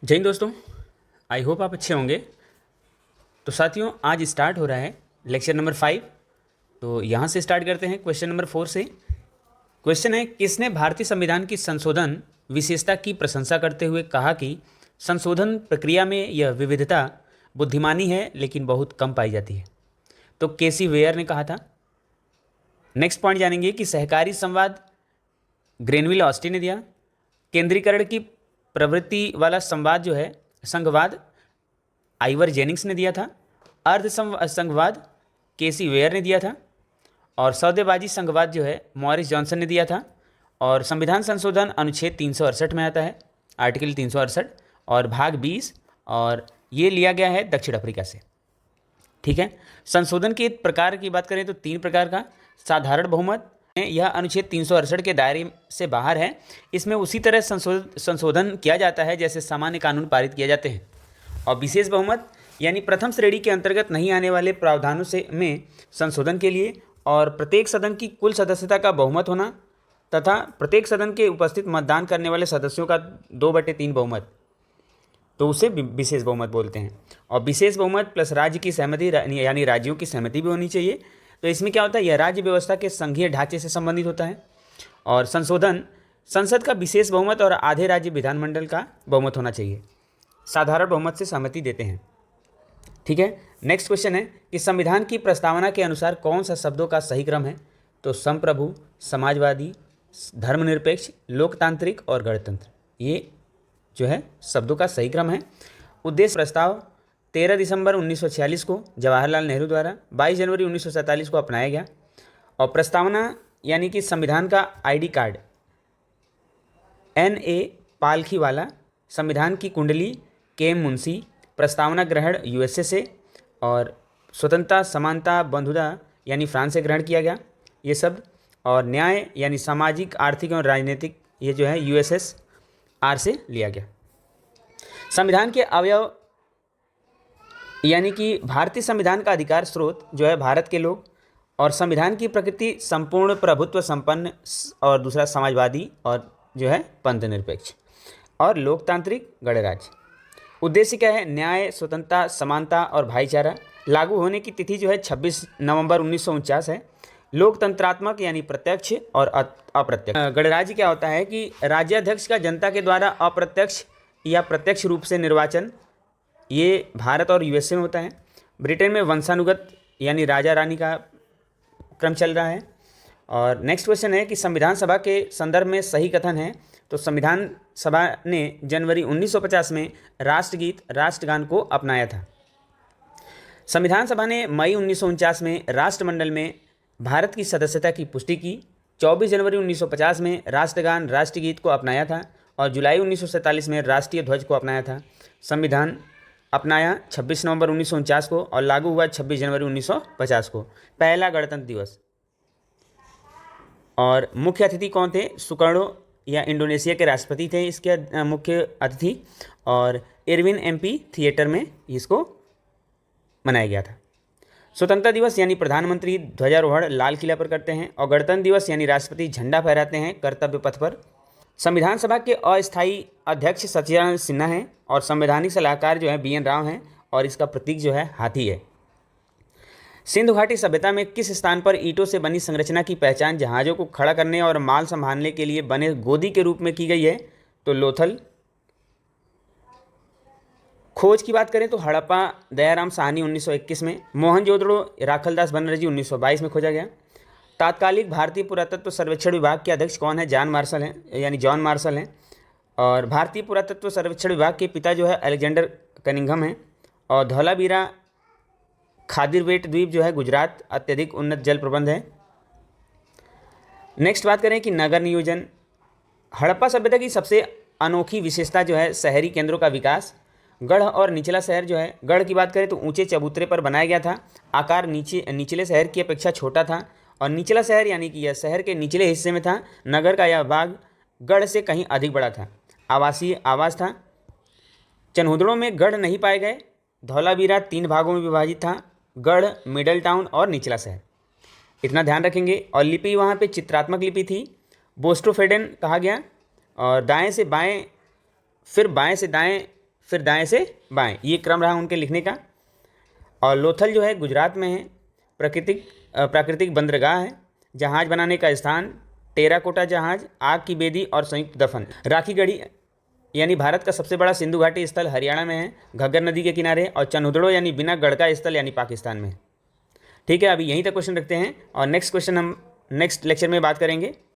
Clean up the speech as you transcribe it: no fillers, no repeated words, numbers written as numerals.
जय हिंद दोस्तों। I hope आप अच्छे होंगे। तो साथियों, आज स्टार्ट हो रहा है लेक्चर नंबर 5। तो यहाँ से स्टार्ट करते हैं क्वेश्चन नंबर 4 से। क्वेश्चन है, किसने भारतीय संविधान की संशोधन विशेषता की प्रशंसा करते हुए कहा कि संशोधन प्रक्रिया में यह विविधता बुद्धिमानी है लेकिन बहुत कम पाई जाती है। तो केसी वेयर ने कहा था। नेक्स्ट पॉइंट जानेंगे कि सहकारी संवाद ग्रेनविल ऑस्टिन ने दिया। केंद्रीकरण की प्रवृत्ति वाला संवाद जो है संघवाद आइवर जेनिंग्स ने दिया था। अर्ध संघवाद केसी वेयर ने दिया था। और सौदेबाजी संघवाद जो है मॉरिस जॉनसन ने दिया था। और संविधान संशोधन अनुच्छेद 368 में आता है, आर्टिकल 368 और भाग 20, और ये लिया गया है दक्षिण अफ्रीका से। ठीक है। संशोधन के प्रकार की बात करें तो 3 प्रकार का। साधारण बहुमत, यह अनुच्छेद 368 के दायरे से बाहर है। इसमें उसी तरह संशोधन किया जाता है जैसे सामान्य कानून पारित किए जाते हैं। और विशेष बहुमत यानी प्रथम श्रेणी के अंतर्गत नहीं आने वाले प्रावधानों से में संशोधन के लिए, और प्रत्येक सदन की कुल सदस्यता का बहुमत होना तथा प्रत्येक सदन के उपस्थित मतदान करने वाले सदस्यों का 2/3 बहुमत, तो उसे विशेष बहुमत बोलते हैं। और विशेष बहुमत प्लस राज्य की सहमति यानी राज्यों की सहमति भी होनी चाहिए। तो इसमें क्या होता है, यह राज्य व्यवस्था के संघीय ढांचे से संबंधित होता है। और संशोधन संसद का विशेष बहुमत और आधे राज्य विधानमंडल का बहुमत होना चाहिए। साधारण बहुमत से सहमति देते हैं। ठीक है। नेक्स्ट क्वेश्चन है कि संविधान की प्रस्तावना के अनुसार कौन सा शब्दों का सही क्रम है। तो संप्रभु, समाजवादी, धर्मनिरपेक्ष, लोकतांत्रिक और गणतंत्र, ये जो है शब्दों का सही क्रम है। उद्देश्य प्रस्ताव 13 दिसंबर 1946 को जवाहरलाल नेहरू द्वारा 22 जनवरी 1947 को अपनाया गया। और प्रस्तावना यानी कि संविधान का आईडी कार्ड N.A. पालखीवाला, संविधान की कुंडली K.M. मुंशी, प्रस्तावना ग्रहण USA से, और स्वतंत्रता, समानता, बंधुता यानी फ्रांस से ग्रहण किया गया ये शब्द। और न्याय यानी सामाजिक, आर्थिक और राजनीतिक, ये जो है USSR से लिया गया। संविधान के अवयव यानी कि भारतीय संविधान का अधिकार स्रोत जो है भारत के लोग, और संविधान की प्रकृति संपूर्ण प्रभुत्व संपन्न, और दूसरा समाजवादी और जो है पंथ निरपेक्ष, और लोकतांत्रिक गणराज्य। उद्देश्य क्या है, न्याय, स्वतंत्रता, समानता और भाईचारा। लागू होने की तिथि जो है 26 नवंबर 1949 है। लोकतंत्रात्मक यानी प्रत्यक्ष और अप्रत्यक्ष। गणराज्य क्या होता है कि राज्याध्यक्ष का जनता के द्वारा अप्रत्यक्ष या प्रत्यक्ष रूप से निर्वाचन, ये भारत और USA में होता है। ब्रिटेन में वंशानुगत यानी राजा रानी का क्रम चल रहा है। और नेक्स्ट क्वेश्चन है कि संविधान सभा के संदर्भ में सही कथन है। तो संविधान सभा ने जनवरी 1950 में राष्ट्रगीत, राष्ट्रगान को अपनाया था। संविधान सभा ने मई 1949 में राष्ट्रमंडल में भारत की सदस्यता की पुष्टि की। 24 जनवरी 1950 में राष्ट्रगान, राष्ट्रगीत को अपनाया था। और जुलाई 1947 में राष्ट्रीय ध्वज को अपनाया था। संविधान अपनाया 26 नवंबर 1949 को और लागू हुआ 26 जनवरी 1950 को। पहला गणतंत्र दिवस। और मुख्य अतिथि कौन थे, सुकर्णो या इंडोनेशिया के राष्ट्रपति थे इसके मुख्य अतिथि। और इरविन MP थिएटर में इसको मनाया गया था। स्वतंत्रता दिवस यानी प्रधानमंत्री ध्वजारोहण लाल किला पर करते हैं। और गणतंत्र दिवस यानी राष्ट्रपति झंडा फहराते हैं कर्तव्य पथ पर। संविधान सभा के अस्थायी अध्यक्ष सचिदानंद सिन्हा हैं। और संवैधानिक सलाहकार जो है BN राव हैं। और इसका प्रतीक जो है हाथी है। सिंधु घाटी सभ्यता में किस स्थान पर ईंटों से बनी संरचना की पहचान जहाज़ों को खड़ा करने और माल संभालने के लिए बने गोदी के रूप में की गई है। तो लोथल। खोज की बात करें तो हड़प्पा दयाराम साहनी 1921 में, मोहनजोदड़ो राखलदास बनर्जी 1922 में खोजा गया। तात्कालिक भारतीय पुरातत्व सर्वेक्षण विभाग के अध्यक्ष कौन है, जॉन मार्शल हैं यानी जॉन मार्शल हैं। और भारतीय पुरातत्व सर्वेक्षण विभाग के पिता जो है अलेक्जेंडर कनिंघम हैं। और धौलावीरा खादिरवेट द्वीप जो है गुजरात, अत्यधिक उन्नत जल प्रबंध है। नेक्स्ट बात करें कि नगर नियोजन। हड़प्पा सभ्यता की सबसे अनोखी विशेषता जो है शहरी केंद्रों का विकास। गढ़ और निचला शहर जो है, गढ़ की बात करें तो ऊंचे चबूतरे पर बनाया गया था। आकार निचले शहर की अपेक्षा छोटा था। और निचला शहर यानी कि यह शहर के निचले हिस्से में था। नगर का यह भाग गढ़ से कहीं अधिक बड़ा था। आवासीय आवास था। चनहुदड़ों में गढ़ नहीं पाए गए। धौलावीरा 3 भागों में विभाजित था, गढ़, मिडल टाउन और निचला शहर। इतना ध्यान रखेंगे। और लिपि वहाँ पे चित्रात्मक लिपि थी, बोस्टोफेडन कहा गया। और दाएं से बाएं, फिर बाएं से दाएं फिर दाएं से बाएं, ये क्रम रहा उनके लिखने का। और लोथल जो है गुजरात में है, प्राकृतिक बंदरगाह है, जहाज़ बनाने का स्थान, टेराकोटा जहाज, आग की बेदी और संयुक्त दफन। राखीगढ़ी यानी भारत का सबसे बड़ा सिंधु घाटी स्थल हरियाणा में है, घग्गर नदी के किनारे। और चनहुदड़ो यानी बिना गढ़ का स्थल यानी पाकिस्तान में। ठीक है, अभी यहीं तक क्वेश्चन रखते हैं और नेक्स्ट क्वेश्चन हम नेक्स्ट लेक्चर में बात करेंगे।